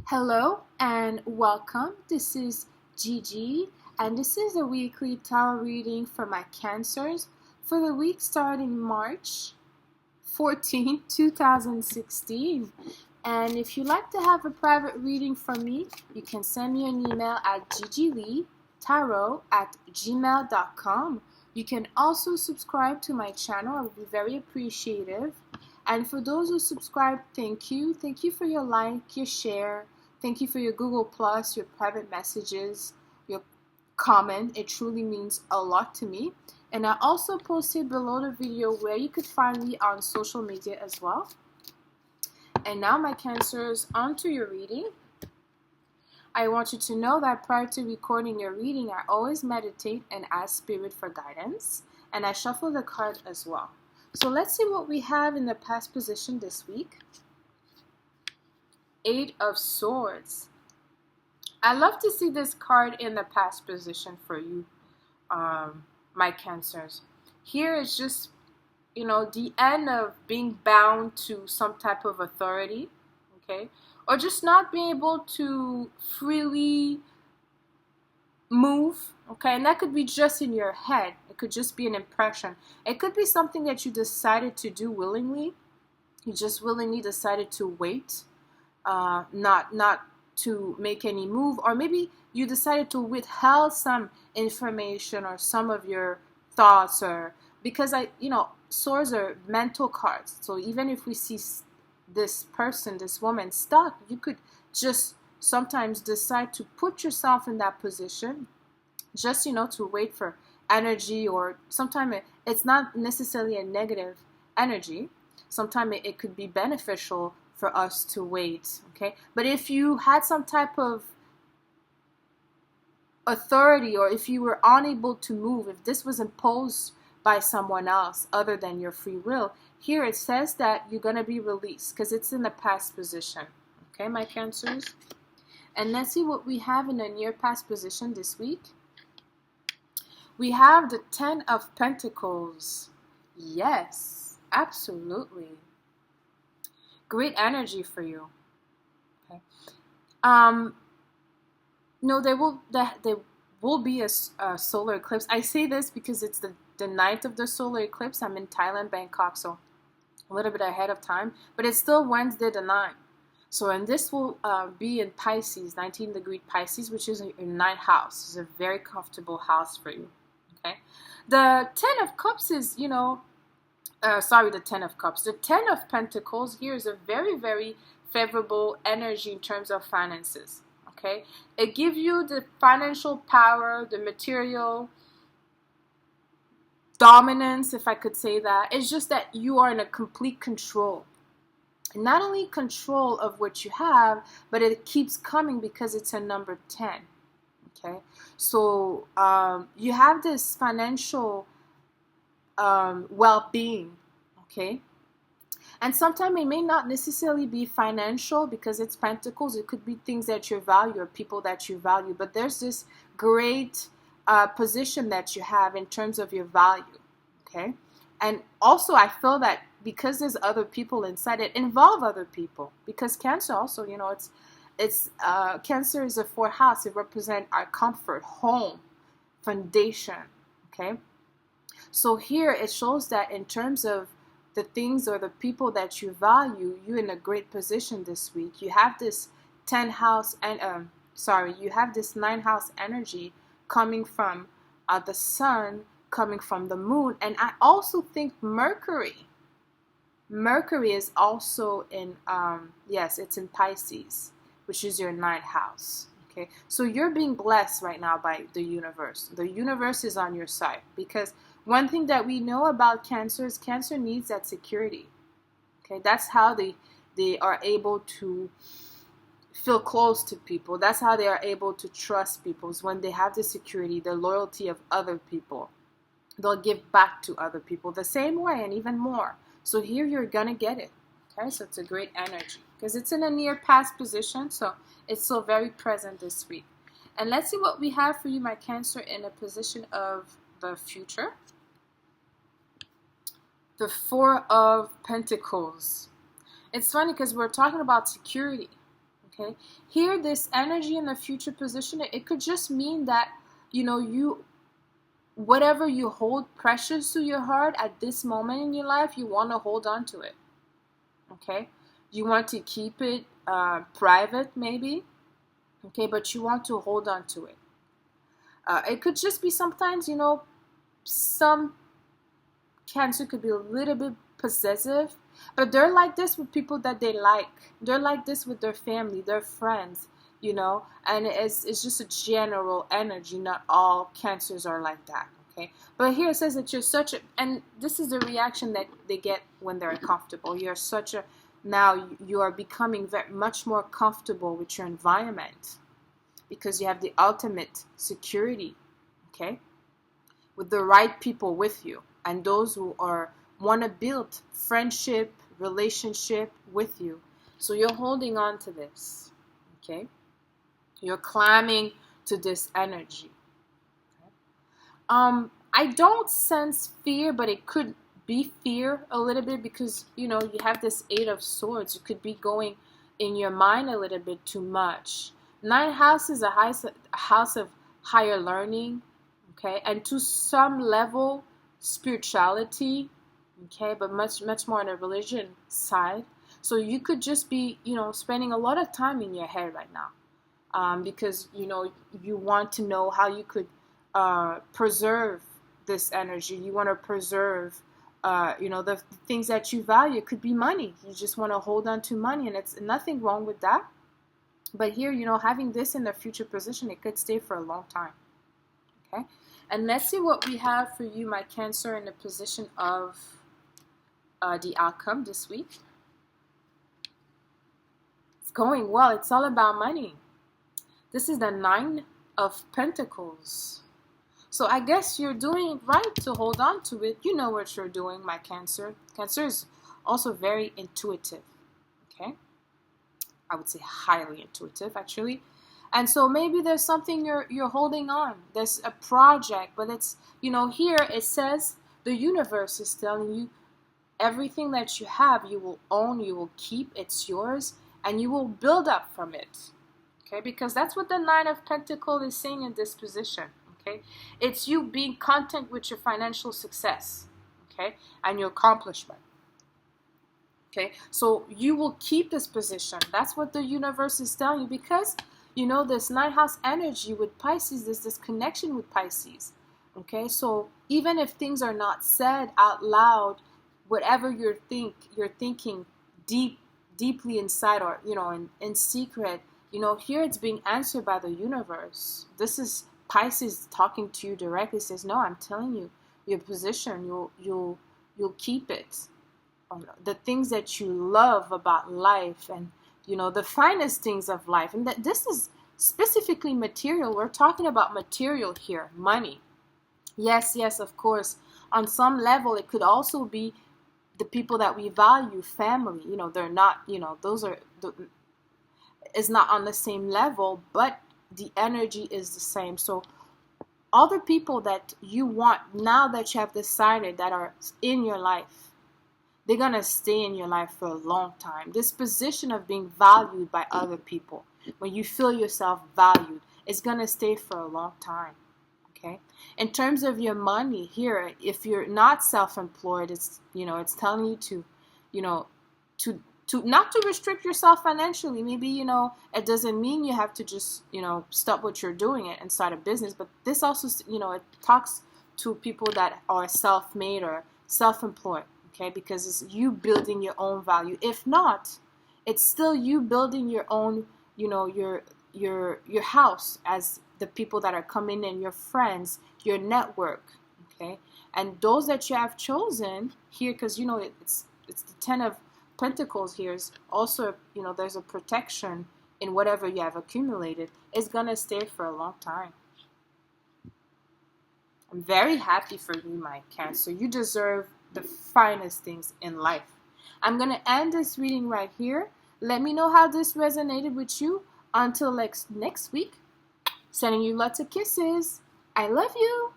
Hello and welcome. This is Gigi, and this is a weekly tarot reading for my Cancers for the week starting March 14, 2016. And if you'd like to have a private reading from me, you can send me an email at gigileetarot@gmail.com. You can also subscribe to my channel. I would be very appreciative. And for those who subscribe, thank you. Thank you for your like, your share. Thank you for your Google Plus, your private messages, your comment. It truly means a lot to me. And I also posted below the video where you could find me on social media as well. And now, my Cancers, onto your reading. I want you to know that prior to recording your reading, I always meditate and ask Spirit for guidance. And I shuffle the card as well. So let's see what we have in the past position this week. 8 of Swords. I love to see this card in the past position for you, my Cancers. Here is just, the end of being bound to some type of authority, okay? Or just not being able to freely move, okay? And that could be just in your head. It could just be an impression. It could be something that you decided to do willingly. You just willingly decided to wait. Not to make any move, or maybe you decided to withhold some information or some of your thoughts, or because swords are mental cards. So even if we see this person, this woman stuck, you could just sometimes decide to put yourself in that position, just to wait for energy, or sometimes it's not necessarily a negative energy. Sometimes it could be beneficial for us to wait, okay? But if you had some type of authority, or if you were unable to move, if this was imposed by someone else other than your free will, here it says that you're going to be released because it's in the past position, okay, my Cancers? And let's see what we have in the near past position this week. We have the 10 of Pentacles. Yes, absolutely. Great energy for you. Okay. No, there will be a solar eclipse. I say this because it's the night of the solar eclipse. I'm in Thailand, Bangkok, so a little bit ahead of time. But it's still Wednesday the 9th. So, and this will be in Pisces, 19-degree Pisces, which is your 9th house. It's a very comfortable house for you. Okay. The 10 of Cups is, the 10 of Cups. The 10 of Pentacles here is a very, very favorable energy in terms of finances, okay? It gives you the financial power, the material dominance, if I could say that. It's just that you are in a complete control. And not only control of what you have, but it keeps coming because it's a number 10, okay? So you have this financial well-being, okay? And sometimes it may not necessarily be financial because it's Pentacles. It could be things that you value or people that you value, but there's this great position that you have in terms of your value, okay? And also I feel that because there's other people inside, it involve other people, because Cancer also, it's Cancer is a 4th house. It represents our comfort, home, foundation, okay? So here it shows that in terms of the things or the people that you value, you're in a great position this week. You have this 10 house and you have this 9 house energy coming from the sun, coming from the moon, and I also think Mercury is also in it's in Pisces, which is your 9th house. Okay, so you're being blessed right now by the universe. The universe is on your side, because one thing that we know about Cancer is Cancer needs that security. Okay, that's how they are able to feel close to people. That's how they are able to trust people, is when they have the security, the loyalty of other people. They'll give back to other people the same way and even more. So here you're going to get it. Okay, so it's a great energy because it's in a near past position, so it's so very present this week. And let's see what we have for you, my Cancer, in a position of the future. The 4 of Pentacles. It's funny because we're talking about security. Okay, here this energy in the future position, it could just mean that, you, whatever you hold precious to your heart at this moment in your life, you want to hold on to it. Okay, you want to keep it private maybe. Okay, but you want to hold on to it. It could just be sometimes, some Cancer could be a little bit possessive, but they're like this with people that they like. They're like this with their family, their friends, and it's just a general energy. Not all Cancers are like that. Okay, but here it says that you're such a, and this is the reaction that they get when they're uncomfortable. You're such a, now you are becoming much more comfortable with your environment because you have the ultimate security, okay, with the right people with you and those who want to build friendship, relationship with you. So you're holding on to this, okay? You're climbing to this energy. I don't sense fear, but it could be fear a little bit because, you have this Eight of Swords. It could be going in your mind a little bit too much. Ninth house is a house of higher learning, okay, and to some level, spirituality, okay, but much more on the religion side. So you could just be, spending a lot of time in your head right now, because you want to know how you could preserve this energy. You want to preserve, the things that you value. It could be money. You just want to hold on to money, and it's nothing wrong with that. But here, having this in the future position, it could stay for a long time. Okay, and let's see what we have for you, my Cancer, in the position of the outcome this week. It's going well. It's all about money. This is the Nine of Pentacles. So I guess you're doing right to hold on to it. You know what you're doing, my Cancer. Cancer is also very intuitive. Okay, I would say highly intuitive, actually. And so maybe there's something you're holding on. There's a project, but it's, here it says the universe is telling you everything that you have, you will own, you will keep, it's yours, and you will build up from it. Okay, because that's what the Nine of Pentacles is saying in this position. Okay, it's you being content with your financial success, okay, and your accomplishment. Okay, so you will keep this position. That's what the universe is telling you because, this ninth house energy with Pisces, there's this connection with Pisces. Okay, so even if things are not said out loud, whatever you're thinking deeply inside, or, in secret, here it's being answered by the universe. This is Pisces talking to you directly. Says, no, I'm telling you, your position, you'll keep it. The things that you love about life, and the finest things of life, and that this is specifically material. We're talking about material here, money. Yes, of course, on some level it could also be the people that we value, family. They're not, those are is not on the same level, but the energy is the same. So other people that you want, now that you have decided, that are in your life, they're going to stay in your life for a long time. This position of being valued by other people, when you feel yourself valued, is going to stay for a long time. Okay? In terms of your money here, if you're not self-employed, it's, it's telling you to, to not to restrict yourself financially. Maybe, it doesn't mean you have to just, stop what you're doing and start a business. But this also, it talks to people that are self-made or self-employed. Okay, because it's you building your own value. If not, it's still you building your own, your house, as the people that are coming in, your friends, your network. Okay, and those that you have chosen here, because it's the Ten of Pentacles here, is also, there's a protection in whatever you have accumulated. It's gonna stay for a long time. I'm very happy for you, my Cancer. You deserve the finest things in life. I'm going to end this reading right here. Let me know how this resonated with you. Until next week, sending you lots of kisses. I love you.